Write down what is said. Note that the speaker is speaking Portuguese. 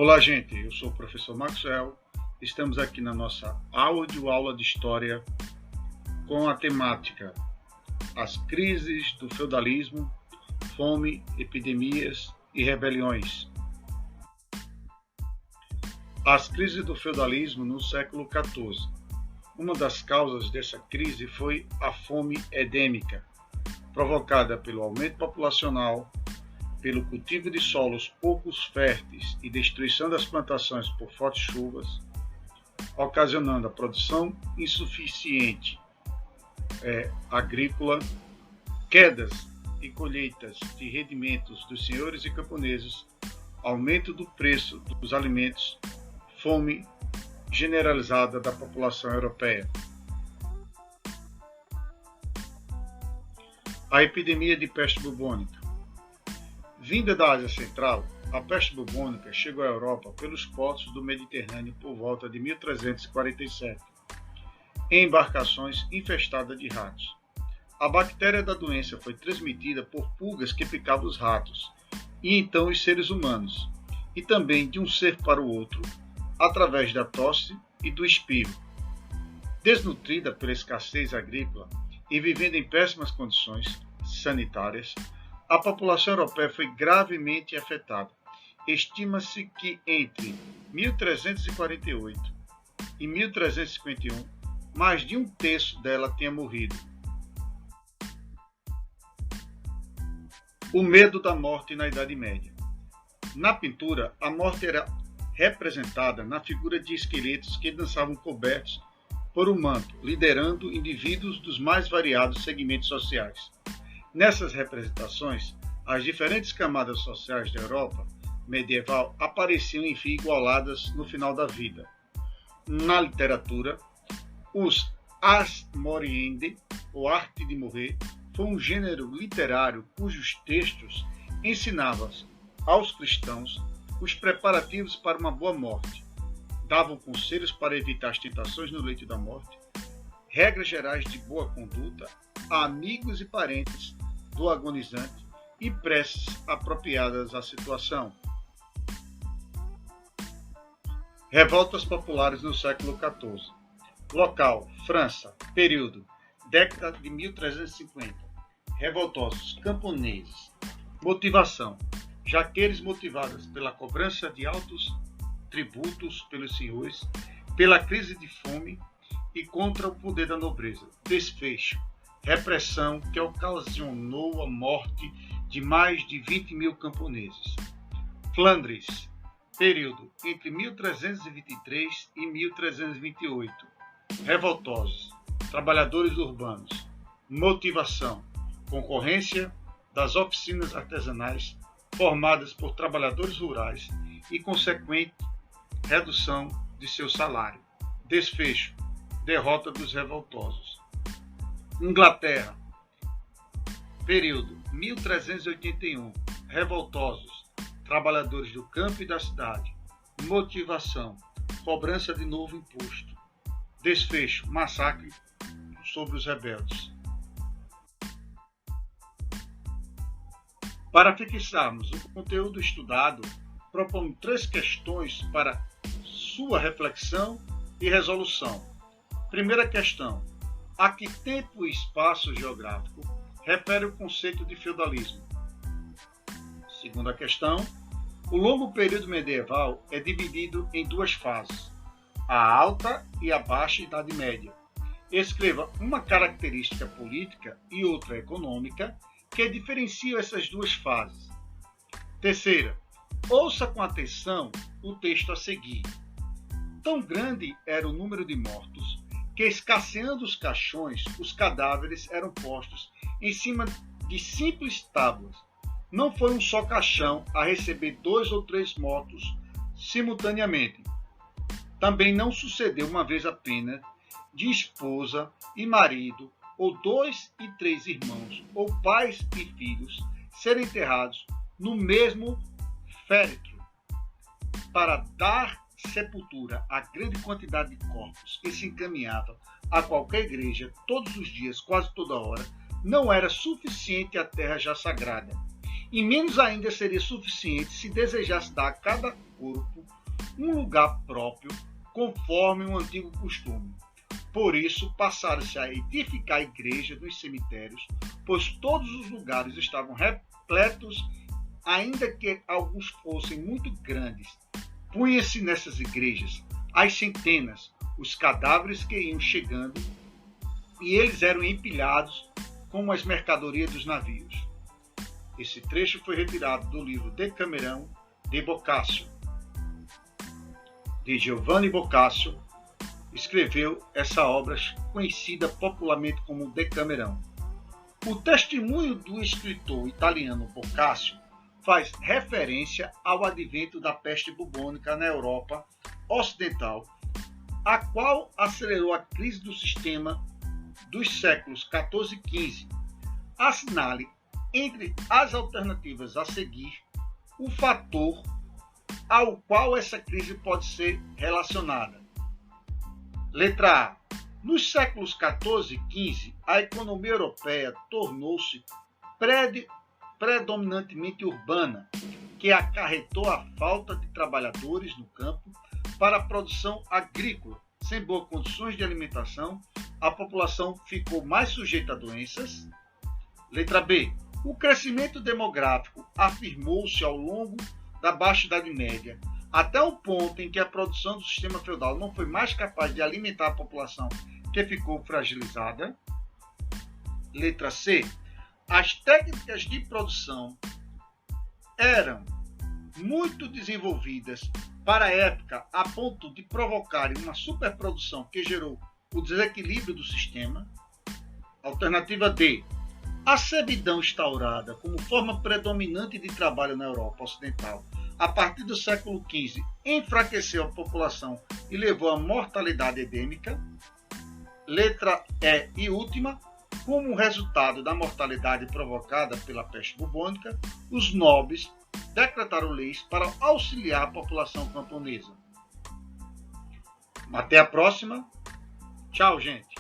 Olá, gente. Eu sou o professor Maxwell. Estamos aqui na nossa aula de História com a temática As crises do feudalismo, fome, epidemias e rebeliões. As crises do feudalismo no século XIV. Uma das causas dessa crise foi a fome endêmica, provocada pelo aumento populacional, pelo cultivo de solos pouco férteis e destruição das plantações por fortes chuvas, ocasionando a produção insuficiente agrícola, quedas e colheitas de rendimentos dos senhores e camponeses, aumento do preço dos alimentos, fome generalizada da população europeia. A epidemia de peste bubônica. Vinda da Ásia Central, a peste bubônica chegou à Europa pelos portos do Mediterrâneo por volta de 1347, em embarcações infestadas de ratos. A bactéria da doença foi transmitida por pulgas que picavam os ratos, e então os seres humanos, e também de um ser para o outro, através da tosse e do espirro. Desnutrida pela escassez agrícola e vivendo em péssimas condições sanitárias, a população europeia foi gravemente afetada. Estima-se que entre 1348 e 1351, mais de um terço dela tenha morrido. O medo da morte na Idade Média. Na pintura, a morte era representada na figura de esqueletos que dançavam cobertos por um manto, liderando indivíduos dos mais variados segmentos sociais. Nessas representações, as diferentes camadas sociais da Europa medieval apareciam enfim igualadas no final da vida. Na literatura, os ars moriendi, ou arte de morrer, foi um gênero literário cujos textos ensinavam aos cristãos os preparativos para uma boa morte, davam conselhos para evitar as tentações no leito da morte, regras gerais de boa conduta a amigos e parentes do agonizante e preces apropriadas à situação. Revoltas populares no século XIV. Local: França. Período: década de 1350. Revoltosos camponeses. Motivação: jaqueiros motivadas pela cobrança de altos tributos pelos senhores, pela crise de fome e contra o poder da nobreza. Desfecho: repressão que ocasionou a morte de mais de 20 mil camponeses. Flandres. Período entre 1323 e 1328. Revoltosos, trabalhadores urbanos. Motivação: concorrência das oficinas artesanais formadas por trabalhadores rurais e consequente redução de seu salário. Desfecho: derrota dos revoltosos. Inglaterra. Período 1381. Revoltosos, trabalhadores do campo e da cidade. Motivação: cobrança de novo imposto. Desfecho: massacre sobre os rebeldes. Para fixarmos o conteúdo estudado, proponho 3 questões para sua reflexão e resolução. Primeira questão: a que tempo e espaço geográfico refere o conceito de feudalismo? Segunda questão: o longo período medieval é dividido em 2 fases, a alta e a baixa Idade Média. Escreva uma característica política e outra econômica que diferenciam essas 2 fases. Terceira: ouça com atenção o texto a seguir. Tão grande era o número de mortos que, escasseando os caixões, os cadáveres eram postos em cima de simples tábuas. Não foi um só caixão a receber 2 ou 3 mortos simultaneamente. Também não sucedeu uma vez apenas de esposa e marido, ou 2 e 3 irmãos, ou pais e filhos, serem enterrados no mesmo féretro. Para dar sepultura à grande quantidade de corpos que se encaminhavam a qualquer igreja todos os dias, quase toda hora, não era suficiente a terra já sagrada. e menos ainda seria suficiente se desejasse dar a cada corpo um lugar próprio, conforme um antigo costume. Por isso, passaram-se a edificar igrejas nos cemitérios, pois todos os lugares estavam repletos, ainda que alguns fossem muito grandes. Punha-se nessas igrejas às centenas os cadáveres que iam chegando, e eles eram empilhados como as mercadorias dos navios. Esse trecho foi retirado do livro Decamerão de Boccaccio. De Giovanni Boccaccio, escreveu essa obra conhecida popularmente como Decamerão. O testemunho do escritor italiano Boccaccio faz referência ao advento da peste bubônica na Europa Ocidental, a qual acelerou a crise do sistema dos séculos XIV e XV. Assinale, entre as alternativas a seguir, o fator ao qual essa crise pode ser relacionada. Letra A. Nos séculos XIV e XV, a economia europeia tornou-se predominantemente urbana, que acarretou a falta de trabalhadores no campo para a produção agrícola. Sem boas condições de alimentação, a população ficou mais sujeita a doenças. Letra B. O crescimento demográfico afirmou-se ao longo da Baixa Idade Média, até o ponto em que a produção do sistema feudal não foi mais capaz de alimentar a população, que ficou fragilizada. Letra C. As técnicas de produção eram muito desenvolvidas para a época, a ponto de provocarem uma superprodução que gerou o desequilíbrio do sistema. Alternativa D. A servidão instaurada como forma predominante de trabalho na Europa Ocidental a partir do século XV enfraqueceu a população e levou à mortalidade endêmica. Letra E e última. Como resultado da mortalidade provocada pela peste bubônica, os nobres decretaram leis para auxiliar a população camponesa. Até a próxima. Tchau, gente.